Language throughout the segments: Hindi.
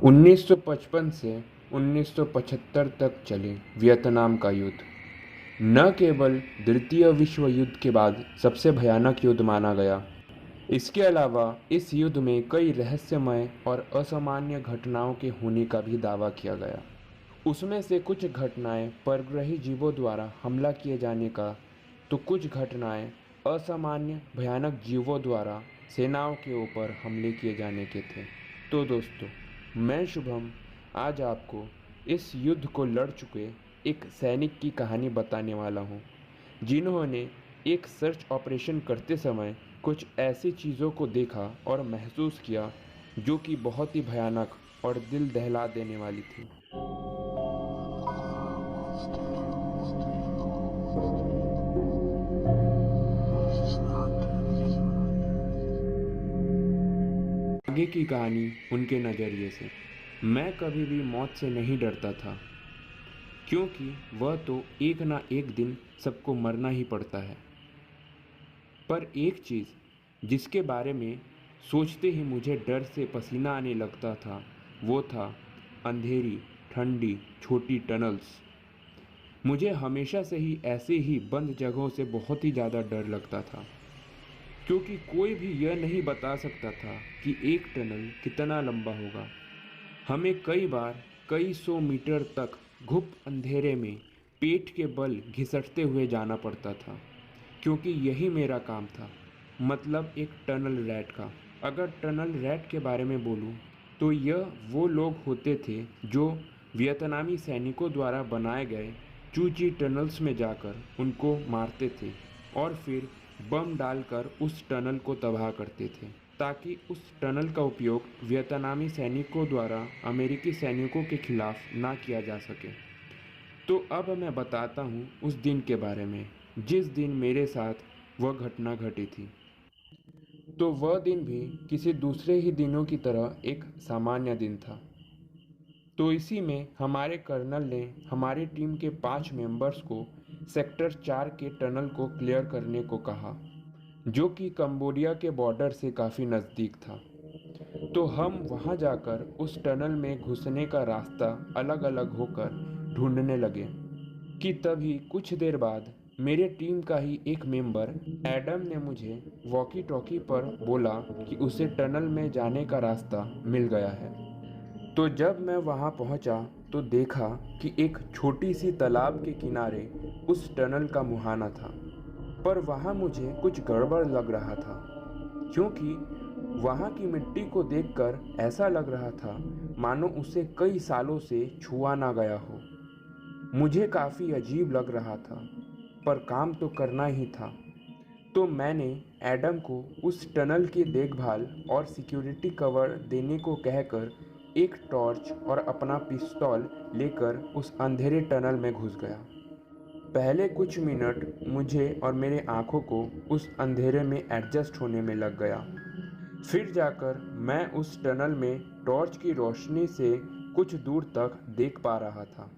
1955 से 1975 तक चले वियतनाम का युद्ध न केवल द्वितीय विश्व युद्ध के बाद सबसे भयानक युद्ध माना गया, इसके अलावा इस युद्ध में कई रहस्यमय और असामान्य घटनाओं के होने का भी दावा किया गया। उसमें से कुछ घटनाएं परग्रही जीवों द्वारा हमला किए जाने का, तो कुछ घटनाएं असामान्य भयानक जीवों द्वारा सेनाओं के ऊपर हमले किए जाने के थे। तो दोस्तों, मैं शुभम आज आपको इस युद्ध को लड़ चुके एक सैनिक की कहानी बताने वाला हूँ, जिन्होंने एक सर्च ऑपरेशन करते समय कुछ ऐसी चीज़ों को देखा और महसूस किया जो कि बहुत ही भयानक और दिल दहला देने वाली थी। आगे की कहानी उनके नज़रिए से। मैं कभी भी मौत से नहीं डरता था, क्योंकि वह तो एक ना एक दिन सबको मरना ही पड़ता है। पर एक चीज़ जिसके बारे में सोचते ही मुझे डर से पसीना आने लगता था, वो था अंधेरी, ठंडी, छोटी टनल्स। मुझे हमेशा से ही ऐसे ही बंद जगहों से बहुत ही ज़्यादा डर लगता था, क्योंकि कोई भी यह नहीं बता सकता था कि एक टनल कितना लंबा होगा। हमें कई बार कई सौ मीटर तक घुप अंधेरे में पेट के बल घिसटते हुए जाना पड़ता था, क्योंकि यही मेरा काम था, मतलब एक टनल रैट का। अगर टनल रैट के बारे में बोलूं, तो यह वो लोग होते थे जो वियतनामी सैनिकों द्वारा बनाए गए चूची टनल्स में जाकर उनको मारते थे और फिर बम डालकर उस टनल को तबाह करते थे, ताकि उस टनल का उपयोग वियतनामी सैनिकों द्वारा अमेरिकी सैनिकों के खिलाफ ना किया जा सके। तो अब मैं बताता हूँ उस दिन के बारे में जिस दिन मेरे साथ वह घटना घटी थी। तो वह दिन भी किसी दूसरे ही दिनों की तरह एक सामान्य दिन था। तो इसी में हमारे कर्नल ने हमारी टीम के 5 मेंबर्स को सेक्टर 4 के टनल को क्लियर करने को कहा, जो कि कंबोडिया के बॉर्डर से काफ़ी नज़दीक था। तो हम वहां जाकर उस टनल में घुसने का रास्ता अलग अलग होकर ढूंढने लगे कि तभी कुछ देर बाद मेरे टीम का ही एक मेंबर एडम ने मुझे वॉकी टॉकी पर बोला कि उसे टनल में जाने का रास्ता मिल गया है। तो जब मैं वहां पहुंचा तो देखा कि एक छोटी सी तालाब के किनारे उस टनल का मुहाना था। पर वहां मुझे कुछ गड़बड़ लग रहा था, क्योंकि वहां की मिट्टी को देखकर ऐसा लग रहा था मानो उसे कई सालों से छुआ ना गया हो। मुझे काफ़ी अजीब लग रहा था, पर काम तो करना ही था। तो मैंने एडम को उस टनल की देखभाल और सिक्योरिटी कवर देने को कहकर एक टॉर्च और अपना पिस्तौल लेकर उस अंधेरे टनल में घुस गया। पहले कुछ मिनट मुझे और मेरे आँखों को उस अंधेरे में एडजस्ट होने में लग गया। फिर जाकर मैं उस टनल में टॉर्च की रोशनी से कुछ दूर तक देख पा रहा था।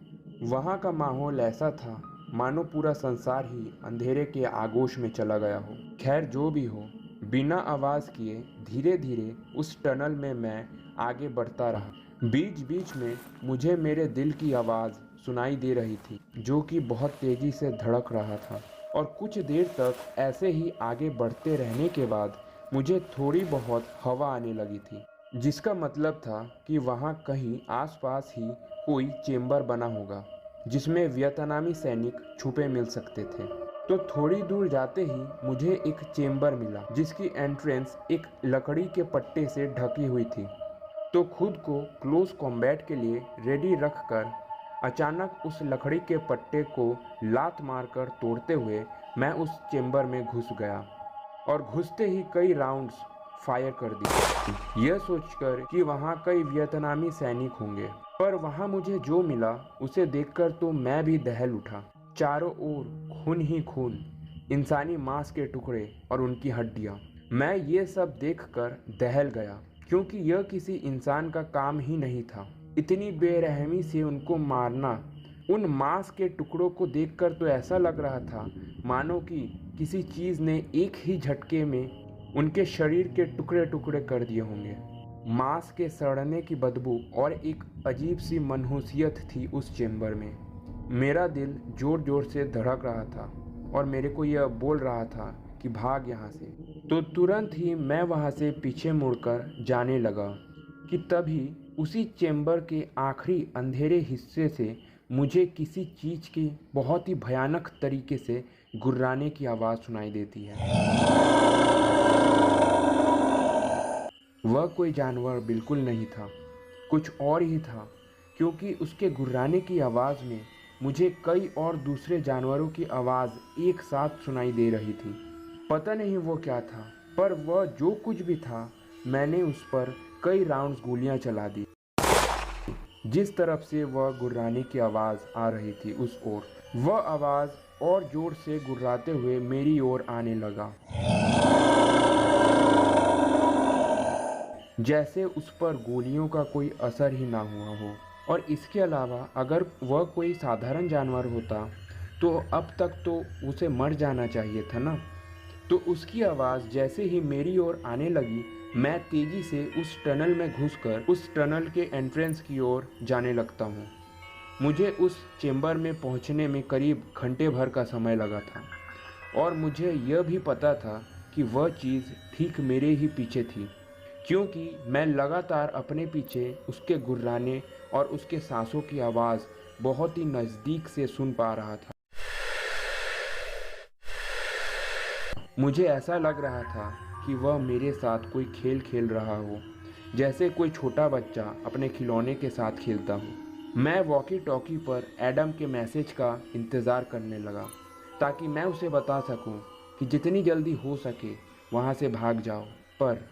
वहाँ का माहौल ऐसा था मानो पूरा संसार ही अंधेरे के आगोश में चला गया हो। खैर जो भी हो, बिना आवाज़ किए धीरे धीरे उस टनल में मैं आगे बढ़ता रहा। बीच बीच में मुझे मेरे दिल की आवाज़ सुनाई दे रही थी, जो कि बहुत तेज़ी से धड़क रहा था। और कुछ देर तक ऐसे ही आगे बढ़ते रहने के बाद मुझे थोड़ी बहुत हवा आने लगी थी, जिसका मतलब था कि वहाँ कहीं आसपास ही कोई चेंबर बना होगा जिसमें वियतनामी सैनिक छुपे मिल सकते थे। तो थोड़ी दूर जाते ही मुझे एक चेंबर मिला, जिसकी एंट्रेंस एक लकड़ी के पट्टे से ढकी हुई थी। तो खुद को क्लोज कॉम्बैट के लिए रेडी रखकर अचानक उस लकड़ी के पट्टे को लात मारकर तोड़ते हुए मैं उस चेंबर में घुस गया और घुसते ही कई राउंड्स फायर कर दिए, यह सोचकर कि वहाँ कई वियतनामी सैनिक होंगे। पर वहाँ मुझे जो मिला उसे देखकर तो मैं भी दहल उठा। चारों ओर खून ही खून, इंसानी मांस के टुकड़े और उनकी हड्डियाँ। मैं ये सब देखकर दहल गया, क्योंकि यह किसी इंसान का काम ही नहीं था इतनी बेरहमी से उनको मारना। उन मांस के टुकड़ों को देखकर तो ऐसा लग रहा था मानो कि किसी चीज़ ने एक ही झटके में उनके शरीर के टुकड़े टुकड़े कर दिए होंगे। मांस के सड़ने की बदबू और एक अजीब सी मनहूसियत थी उस चेम्बर में। मेरा दिल ज़ोर ज़ोर से धड़क रहा था और मेरे को यह बोल रहा था कि भाग यहाँ से। तो तुरंत ही मैं वहाँ से पीछे मुड़कर जाने लगा कि तभी उसी चेम्बर के आखिरी अंधेरे हिस्से से मुझे किसी चीज़ की बहुत ही भयानक तरीके से गुर्राने की आवाज़ सुनाई देती है। वह कोई जानवर बिल्कुल नहीं था, कुछ और ही था, क्योंकि उसके गुर्राने की आवाज़ में मुझे कई और दूसरे जानवरों की आवाज़ एक साथ सुनाई दे रही थी। पता नहीं वो क्या था, पर वह जो कुछ भी था, मैंने उस पर कई राउंड्स गोलियां चला दी। जिस तरफ से वह गुर्राने की आवाज़ आ रही थी उस ओर वह आवाज़ और ज़ोर से गुर्राते हुए मेरी ओर आने लगा, जैसे उस पर गोलियों का कोई असर ही ना हुआ हो। और इसके अलावा अगर वह कोई साधारण जानवर होता तो अब तक तो उसे मर जाना चाहिए था ना। तो उसकी आवाज़ जैसे ही मेरी ओर आने लगी, मैं तेज़ी से उस टनल में घुसकर उस टनल के एंट्रेंस की ओर जाने लगता हूँ। मुझे उस चेम्बर में पहुँचने में करीब घंटे भर का समय लगा था और मुझे यह भी पता था कि वह चीज़ ठीक मेरे ही पीछे थी, क्योंकि मैं लगातार अपने पीछे उसके गुर्राने और उसके सांसों की आवाज़ बहुत ही नज़दीक से सुन पा रहा था। मुझे ऐसा लग रहा था कि वह मेरे साथ कोई खेल खेल रहा हो, जैसे कोई छोटा बच्चा अपने खिलौने के साथ खेलता हो। मैं वॉकी टॉकी पर एडम के मैसेज का इंतज़ार करने लगा ताकि मैं उसे बता सकूं कि जितनी जल्दी हो सके वहां से भाग जाओ, पर